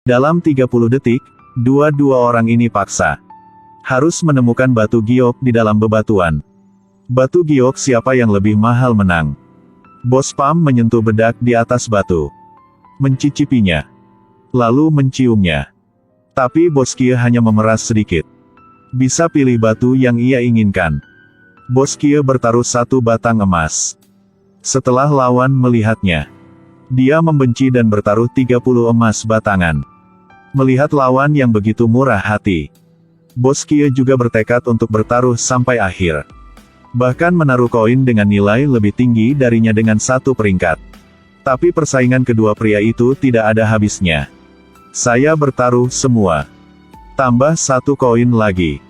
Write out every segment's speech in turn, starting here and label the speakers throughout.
Speaker 1: Dalam 30 detik, dua orang ini paksa harus menemukan batu giok di dalam bebatuan. Batu giok siapa yang lebih mahal menang. Bos Pam menyentuh bedak di atas batu. Mencicipinya. Lalu menciumnya. Tapi Bos Kie hanya memeras sedikit. Bisa pilih batu yang ia inginkan. Bos Kie bertaruh 1 batang emas. Setelah lawan melihatnya, dia membenci dan bertaruh 30 emas batangan. Melihat lawan yang begitu murah hati, Bos Kie juga bertekad untuk bertaruh sampai akhir. Bahkan menaruh koin dengan nilai lebih tinggi darinya dengan 1 peringkat. Tapi persaingan kedua pria itu tidak ada habisnya. Saya bertaruh semua. Tambah 1 koin lagi.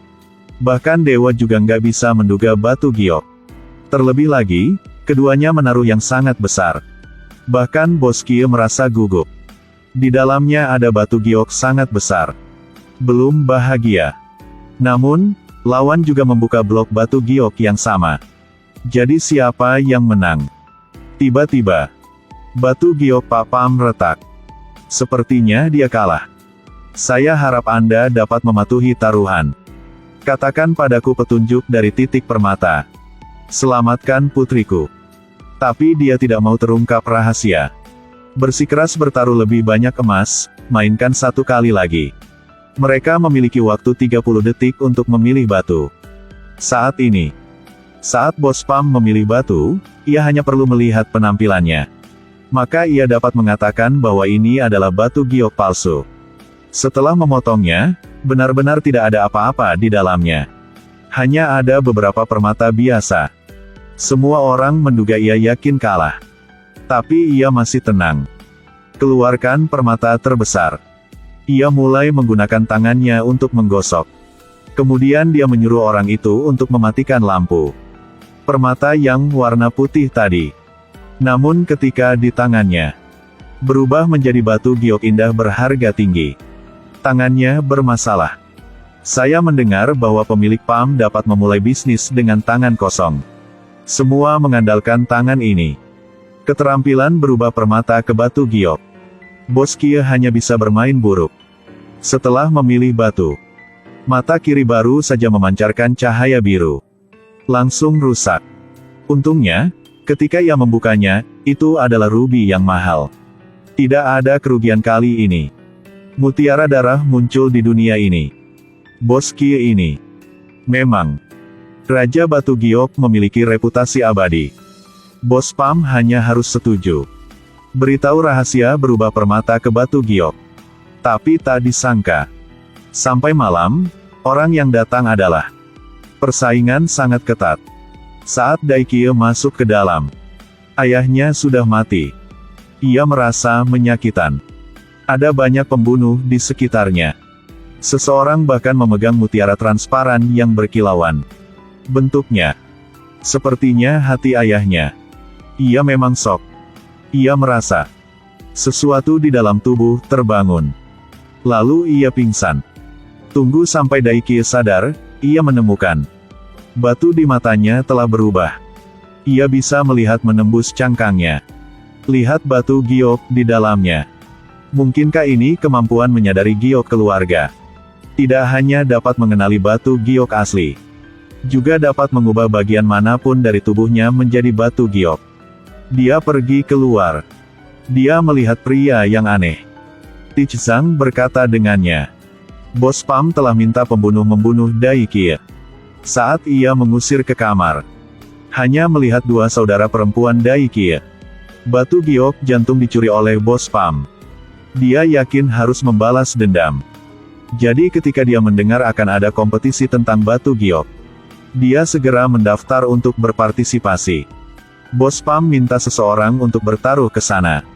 Speaker 1: Bahkan dewa juga nggak bisa menduga batu giok. Terlebih lagi, keduanya menaruh yang sangat besar. Bahkan Bos Kie merasa gugup. Di dalamnya ada batu giok sangat besar. Belum bahagia. Namun, lawan juga membuka blok batu giok yang sama. Jadi siapa yang menang? Tiba-tiba, batu giok Pak Pam retak. Sepertinya dia kalah. Saya harap Anda dapat mematuhi taruhan. Katakan padaku petunjuk dari titik permata. Selamatkan putriku. Tapi dia tidak mau terungkap rahasia. Bersikeras bertaruh lebih banyak emas, mainkan 1 kali lagi. Mereka memiliki waktu 30 detik untuk memilih batu. Saat ini, saat Bos Pam memilih batu, ia hanya perlu melihat penampilannya. Maka ia dapat mengatakan bahwa ini adalah batu giok palsu. Setelah memotongnya, benar-benar tidak ada apa-apa di dalamnya. Hanya ada beberapa permata biasa. Semua orang menduga ia yakin kalah. Tapi ia masih tenang. Keluarkan permata terbesar. Ia mulai menggunakan tangannya untuk menggosok. Kemudian dia menyuruh orang itu untuk mematikan lampu. Permata yang warna putih tadi. Namun ketika di tangannya, berubah menjadi batu giok indah berharga tinggi. Tangannya bermasalah. Saya mendengar bahwa pemilik Pam dapat memulai bisnis dengan tangan kosong. Semua mengandalkan tangan ini. Keterampilan berubah permata ke batu giok. Bos Kie hanya bisa bermain buruk. Setelah memilih batu, mata kiri baru saja memancarkan cahaya biru. Langsung rusak. Untungnya, ketika ia membukanya, itu adalah rubi yang mahal. Tidak ada kerugian kali ini. Mutiara darah muncul di dunia ini. Bos Kie ini memang Raja Batu Giok memiliki reputasi abadi. Bos Pam hanya harus setuju. Beritahu rahasia berubah permata ke batu giok. Tapi tak disangka. Sampai malam, orang yang datang adalah. Persaingan sangat ketat. Saat Daikie masuk ke dalam, ayahnya sudah mati. Ia merasa menyakitan. Ada banyak pembunuh di sekitarnya. Seseorang bahkan memegang mutiara transparan yang berkilauan. Bentuknya sepertinya hati ayahnya. Ia memang shock. Ia merasa sesuatu di dalam tubuh terbangun. Lalu ia pingsan. Tunggu sampai Daikie sadar, ia menemukan batu di matanya telah berubah. Ia bisa melihat menembus cangkangnya. Lihat batu giok di dalamnya. Mungkinkah ini kemampuan menyadari giok keluarga? Tidak hanya dapat mengenali batu giok asli, juga dapat mengubah bagian manapun dari tubuhnya menjadi batu giok. Dia pergi keluar. Dia melihat pria yang aneh. Tich Zhang berkata dengannya. Bos Pam telah minta pembunuh membunuh Daikie. Saat ia mengusir ke kamar, hanya melihat 2 saudara perempuan Daikie. Batu giok jantung dicuri oleh Bos Pam. Dia yakin harus membalas dendam. Jadi ketika dia mendengar akan ada kompetisi tentang batu giok, dia segera mendaftar untuk berpartisipasi. Bos Pam minta seseorang untuk bertaruh ke sana.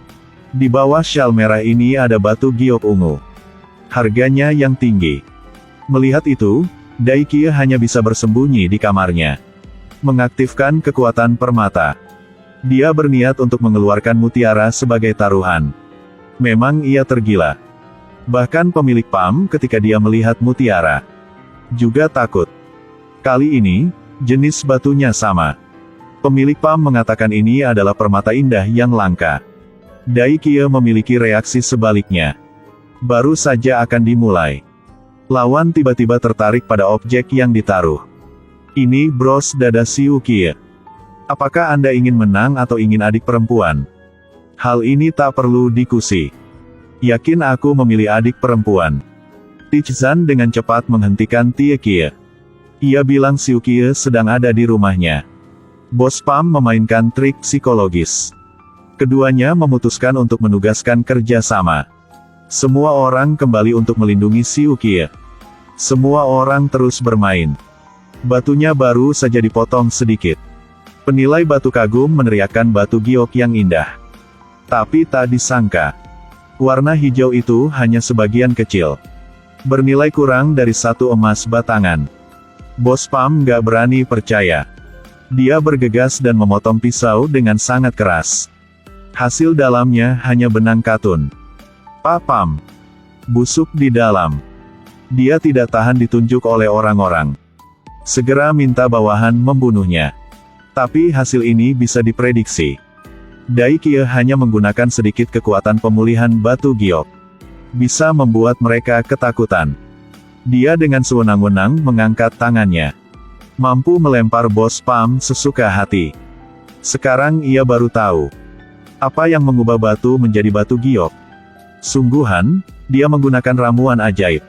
Speaker 1: Di bawah syal merah ini ada batu giok ungu. Harganya yang tinggi. Melihat itu, Daikie hanya bisa bersembunyi di kamarnya. Mengaktifkan kekuatan permata. Dia berniat untuk mengeluarkan mutiara sebagai taruhan. Memang ia tergila. Bahkan pemilik Pam ketika dia melihat mutiara juga takut. Kali ini, jenis batunya sama. Pemilik Pam mengatakan ini adalah permata indah yang langka. Daikie memiliki reaksi sebaliknya. Baru saja akan dimulai. Lawan tiba-tiba tertarik pada objek yang ditaruh. Ini bros dada Siu Kie. Apakah Anda ingin menang atau ingin adik perempuan? Hal ini tak perlu diskusi. Yakin aku memilih adik perempuan. Tichzan dengan cepat menghentikan Tie Kie. Ia bilang Siu Kie sedang ada di rumahnya. Bos Pam memainkan trik psikologis. Keduanya memutuskan untuk menugaskan kerja sama. Semua orang kembali untuk melindungi Siu Kie. Semua orang terus bermain. Batunya baru saja dipotong sedikit. Penilai batu kagum meneriakkan batu giok yang indah. Tapi tak disangka, warna hijau itu hanya sebagian kecil. Bernilai kurang dari 1 emas batangan. Bos Pam gak berani percaya. Dia bergegas dan memotong pisau dengan sangat keras. Hasil dalamnya hanya benang katun. Pak Pam busuk di dalam. Dia tidak tahan ditunjuk oleh orang-orang. Segera minta bawahan membunuhnya. Tapi hasil ini bisa diprediksi. Dai Kie hanya menggunakan sedikit kekuatan pemulihan batu giok. Bisa membuat mereka ketakutan. Dia dengan sewenang-wenang mengangkat tangannya. Mampu melempar Bos Pam sesuka hati. Sekarang ia baru tahu. Apa yang mengubah batu menjadi batu giok? Sungguhan, dia menggunakan ramuan ajaib.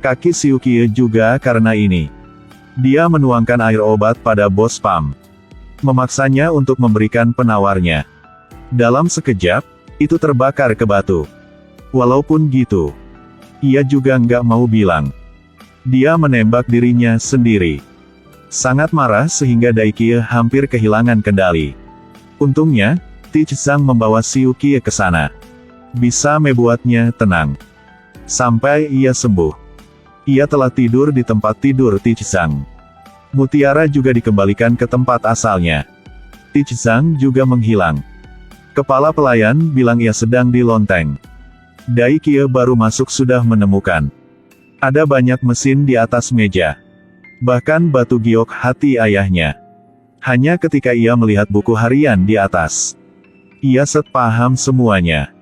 Speaker 1: Kaki Siu Kie juga karena ini. Dia menuangkan air obat pada Bos Pam. Memaksanya untuk memberikan penawarnya. Dalam sekejap, itu terbakar ke batu. Walaupun gitu, ia juga nggak mau bilang. Dia menembak dirinya sendiri. Sangat marah sehingga Dai Kie hampir kehilangan kendali. Untungnya, Tichzang membawa Siu Kie ke sana. Bisa membuatnya tenang. Sampai ia sembuh. Ia telah tidur di tempat tidur Tichzang. Mutiara juga dikembalikan ke tempat asalnya. Tichzang juga menghilang. Kepala pelayan bilang ia sedang di lonteng. Dai Kie baru masuk sudah menemukan. Ada banyak mesin di atas meja. Bahkan batu giok hati ayahnya. Hanya ketika ia melihat buku harian di atas. Ia paham semuanya.